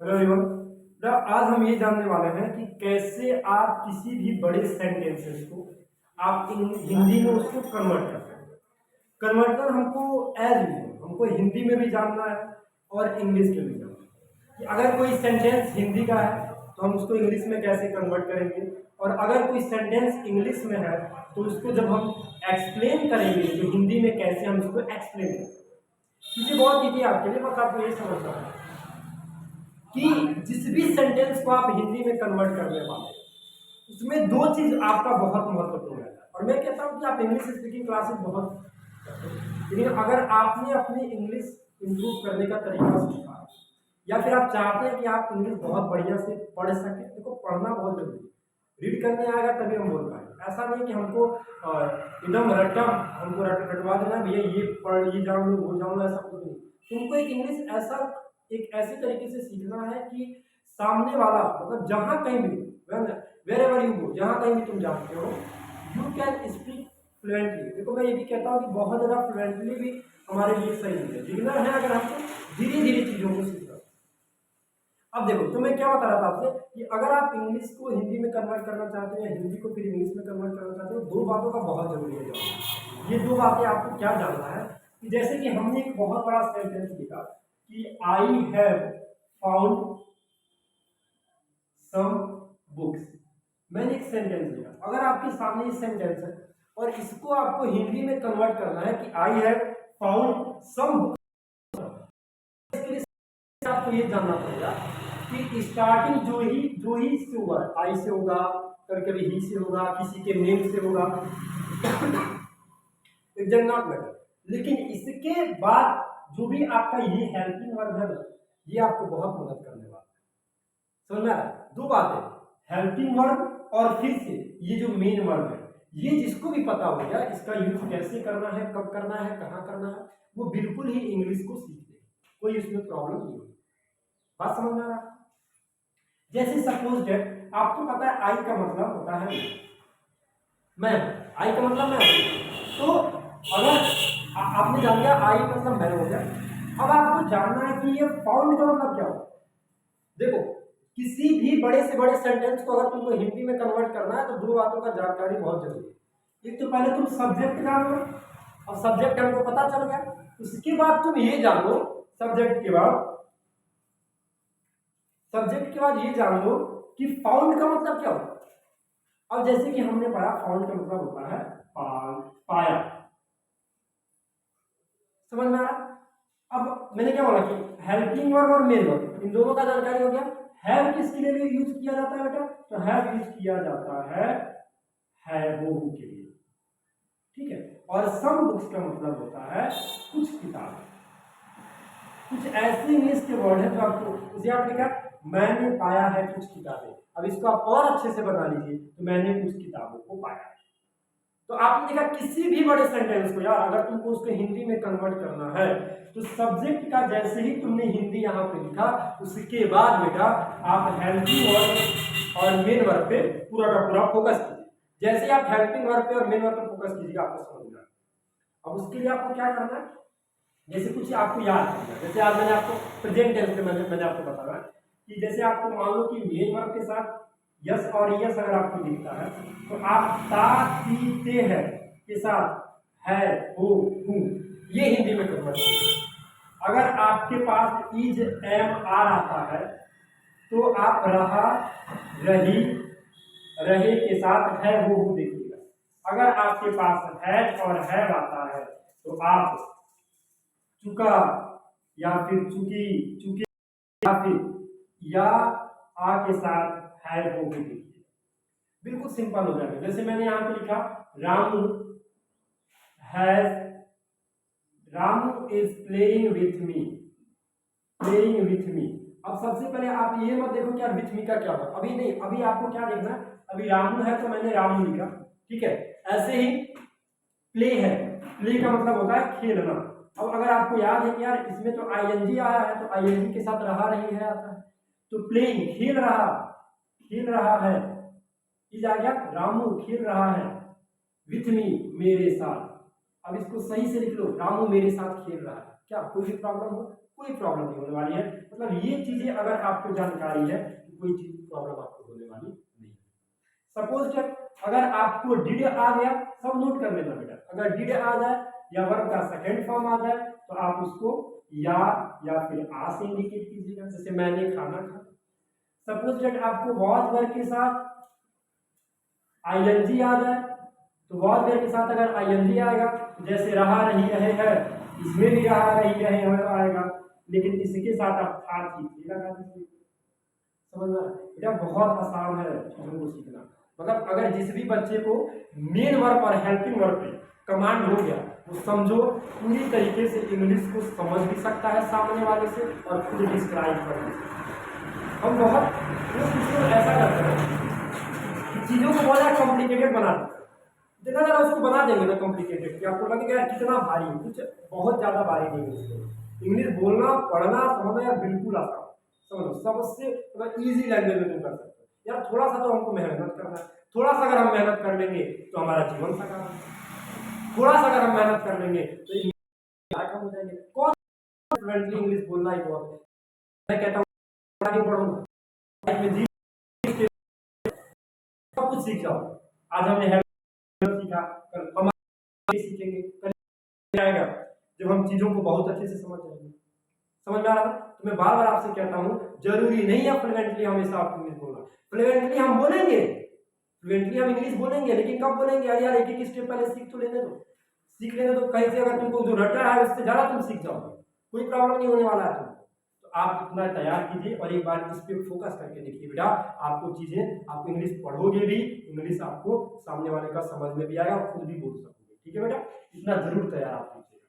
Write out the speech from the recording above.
Hello everyone. आज हम ये जानने वाले हैं कि कैसे आप किसी भी बड़े सेंटेंसेस को आप हिंदी में उसको कन्वर्ट कर सकते हैं। कन्वर्टर हमको हमको हिंदी में भी जानना है और इंग्लिश में भी जानना है कि अगर कोई सेंटेंस हिंदी का है तो हम उसको इंग्लिश में कैसे कन्वर्ट करेंगे, और अगर कोई सेंटेंस इंग्लिश में है तो उसको जब हम एक्सप्लेन करेंगे तो हिंदी में कैसे हम उसको एक्सप्लेन करेंगे। क्योंकि बहुत ईजी आपके लिए, बस आपको ये समझना है कि जिस भी सेंटेंस को आप हिंदी में कन्वर्ट करने वाले हैं उसमें दो चीज आपका बहुत महत्वपूर्ण है। और मैं कहता हूं कि आप इंग्लिश स्पीकिंग क्लासेस बहुत करते हैं, लेकिन अगर आपने अपनी इंग्लिश इंप्रूव करने का तरीका सीखा है या फिर आप चाहते हैं कि आप इंग्लिश बहुत बढ़िया से पढ़ सकें, देखो पढ़ना बहुत जरूरी है। रीड करने आएगा तभी हम बोल पाएंगे। ऐसा नहीं कि हमको एकदम रटवा देना भैया ये पढ़ ये जान लो वो जान लो, ऐसा कुछ नहीं। तुमको एक इंग्लिश एक ऐसे तरीके से सीखना है कि सामने वाला मतलब जहां कहीं भी वेर एवर यू गो, जहां कहीं भी तुम जाते हो यू कैन स्पीक फ्लुएंटली। देखो मैं ये भी कहता हूँ कि बहुत ज़्यादा फ्लुएंटली भी हमारे लिए सही नहीं है। बिगिनर है अगर हमको धीरे धीरे चीज़ों को सीखना। अब देखो तो मैं क्या बता रहा था आपसे कि अगर आप इंग्लिश को हिंदी में कन्वर्ट करना चाहते हो या हिंदी को फिर इंग्लिश में कन्वर्ट करना चाहते हो, दो बातों का बहुत जरूरी है जानना। ये दो बातें आपको क्या जानना है कि जैसे कि हमने एक बहुत बड़ा सेंटेंस लिखा कि I have found some books. मैंने एक सेंटेंस लिखा, अगर आपके सामने ये सेंटेंस है और इसको आपको हिंदी में कन्वर्ट करना है कि I have found some books, इसके लिए आपको ये जानना पड़ेगा कि स्टार्टिंग जो ही से होगा, आई से होगा, कभी कभी ही से होगा, किसी के नेम से होगा, इट डज नॉट मैटर। लेकिन इसके बाद जो भी आपका ये हेल्पिंग वर्ब है ना, ये आपको बहुत मदद करने वाला है। समझ में आ रहा है? दो बातें, हेल्पिंग वर्ब और फिर से ये जो मेन वर्ब है, ये जिसको भी पता हो गया इसका यूज कैसे करना है, कब करना है, कहाँ करना है, वो बिल्कुल ही इंग्लिश को सीख ले, कोई उसमें प्रॉब्लम नहीं होगी। बात समझ में आ रहा है? जैसे सपोज दैट आपको पता है आई का मतलब होता है मैं, आई का मतलब मैं। तो अगर आपने जान लिया आई मतलब मैं हो गया, अब आपको जानना है कि ये फाउंड का मतलब क्या होता है। देखो किसी भी बड़े से बड़े सेंटेंस को अगर तुमको हिंदी में कन्वर्ट करना है तो दो बातों का जानकारी बहुत जरूरी है। एक तो पहले तुम सब्जेक्ट जान लो, और सब्जेक्ट हमको पता चल गया, उसके बाद तुम ये जान लो, सब्जेक्ट के बाद ये जान लो कि फाउंड का मतलब क्या होता है। अब जैसे कि हमने पढ़ा फाउंड का मतलब होता है पाया। समझ में आ रहा? अब मैंने क्या बोला कि हेल्पिंग वर्ब और मेन वर्ब इन दोनों का जानकारी हो गया। हैव किसके लिए यूज किया जाता है बेटा? तो हैव यूज किया जाता है वो के लिए, ठीक है। और सम बुक्स का मतलब होता है कुछ किताब, कुछ ऐसे इंग्लिश के वर्ड है जो आपको, उसे आप लिखा मैंने पाया है कुछ किताबें। अब इसको आप और अच्छे से बना लीजिए, तो मैंने कुछ किताबों को पाया। तो आपने देखा किसी भी बड़े सेंटेंस को यार अगर तुमको उसको हिंदी में कन्वर्ट करना है तो सब्जेक्ट का जैसे ही तुमने हिंदी यहाँ पे लिखा उसके बाद बेटा आप हेल्पिंग वर्ब और मेन वर्ब पे पूरा का पूरा फोकस कीजिए। जैसे आप हेल्पिंग वर्ब पे और मेन वर्ब पे फोकस कीजिएगा आपको समझ में आएगा। अब उसके लिए आपको क्या करना है, जैसे कुछ आपको याद करना है। जैसे आज मैंने आपको प्रेजेंट टेंस में मैंने आपको बताया कि जैसे आपको मान लो कि मेन वर्ब के साथ यस और यस अगर आपको दिखता है तो आप ता ती ते है के साथ है हो हूं ये हिंदी में कन्वर्ट कीजिए। अगर आपके पास इज एम आर आता है तो आप रहा रही रहे के साथ है हो देखिएगा। अगर आपके पास हैज और हैव आता है तो आप चुका या फिर चुकी चुके या फिर या आ के साथ है वो भी देखिए, बिल्कुल सिंपल हो जाएगा। जैसे मैंने यहाँ पे लिखा Ramu has, Ramu is playing with me, playing with me. अब सबसे पहले आप ये मत देखो कि यार विथ मी का क्या होगा, अभी नहीं, अभी आपको क्या देखना है, अभी रामू है तो मैंने रामू लिखा, ठीक है। ऐसे ही प्ले है, प्ले का मतलब होता है खेलना। अब अगर आपको याद है कि यार इसमें तो आईएनजी आया है तो आईएनजी के साथ रहा रही है आता है, तो प्लेइंग खेल रहा है, इज आ गया रामू खेल रहा है, विथ मी मेरे साथ। अब इसको सही से लिख लो, रामू मेरे साथ खेल रहा है। क्या कोई भी प्रॉब्लम हो? कोई प्रॉब्लम नहीं होने वाली है। मतलब ये चीजें अगर आपको जानकारी है तो कोई चीज प्रॉब्लम आपको होने वाली नहीं। सपोज दैट अगर आपको डिड आ गया, सब नोट कर लेना बेटा, अगर डिड आ जाए या वर्ब का सेकंड फॉर्म आ जाए तो आप उसको या फिर आ से इंडिकेट कीजिएगा, जैसे मैंने खाना खाया। सपोज दैट आपको वॉज वर्ब के साथ आईएनजी आ जाए, तो वॉज वर्ब के साथ अगर आईएनजी आएगा, जैसे रहा रही रहे है, इसमें भी रहा रही रहे आएगा, लेकिन इसके साथ आप था थी लगा दीजिए। समझ में बेटा बहुत आसान है चीजों को सीखना। मतलब अगर जिस भी बच्चे को मेन वर्ब और हेल्पिंग वर्ब पे कमांड हो गया, वो समझो पूरी तरीके से इंग्लिश को समझ भी सकता है सामने वाले से और खुद डिस्क्राइब कर भी सकता है। हम बहुत ऐसा करते हैं कि चीजों को बहुत कॉम्प्लिकेटेड बना देते हैं, जितना ज़्यादा उसको बना देंगे ना कॉम्प्लिकेटेड कि आपको लगेगा यार कितना भारी है, कुछ बहुत ज़्यादा भारी नहीं है इसको। इंग्लिश बोलना पढ़ना समझना यार बिल्कुल आसान, समझो सबसे मतलब ईजी लैंग्वेज में तुम कर सकते हो। यार थोड़ा सा तो हमको मेहनत करना है, थोड़ा सा अगर हम मेहनत कर लेंगे तो हमारा जीवन सका है, थोड़ा सा अगर हम मेहनत कर लेंगे तो इंग्लिश कम हो जाएंगे। कौन फ्लुएंटली इंग्लिश बोलना ही बहुत है, मैं कहता हूँ आगे बढ़ो, सब कुछ सीख जाओ। आज हमने सीखा, कल हम सीखेंगे, कल आएगा जब हम चीजों को बहुत अच्छे से समझ जाएंगे। समझ में आ रहा था? तो मैं बार बार आपसे कहता हूँ जरूरी नहीं है फ्लुएंटली हमेशा आप इंग्लिश बोलना। फ्लुएंटली हम बोलेंगे, फ्लुएंटली हम इंग्लिश बोलेंगे, लेकिन कब बोलेंगे? अरे यार एक एक स्टेप पहले सीख तो लेने दो, सीख लेने दो। कहीं से अगर तुमको जो रटा है उससे ज्यादा तुम सीख जाओगे, कोई प्रॉब्लम नहीं होने वाला है तुमको। तो आप इतना तैयार कीजिए और एक बार इस पे फोकस करके देखिए बेटा, आपको चीजें, आप इंग्लिश पढ़ोगे भी, इंग्लिश आपको सामने वाले का समझ में भी आएगा और खुद भी बोल सकोगे। ठीक है बेटा, इतना जरूर तैयार आप कीजिए।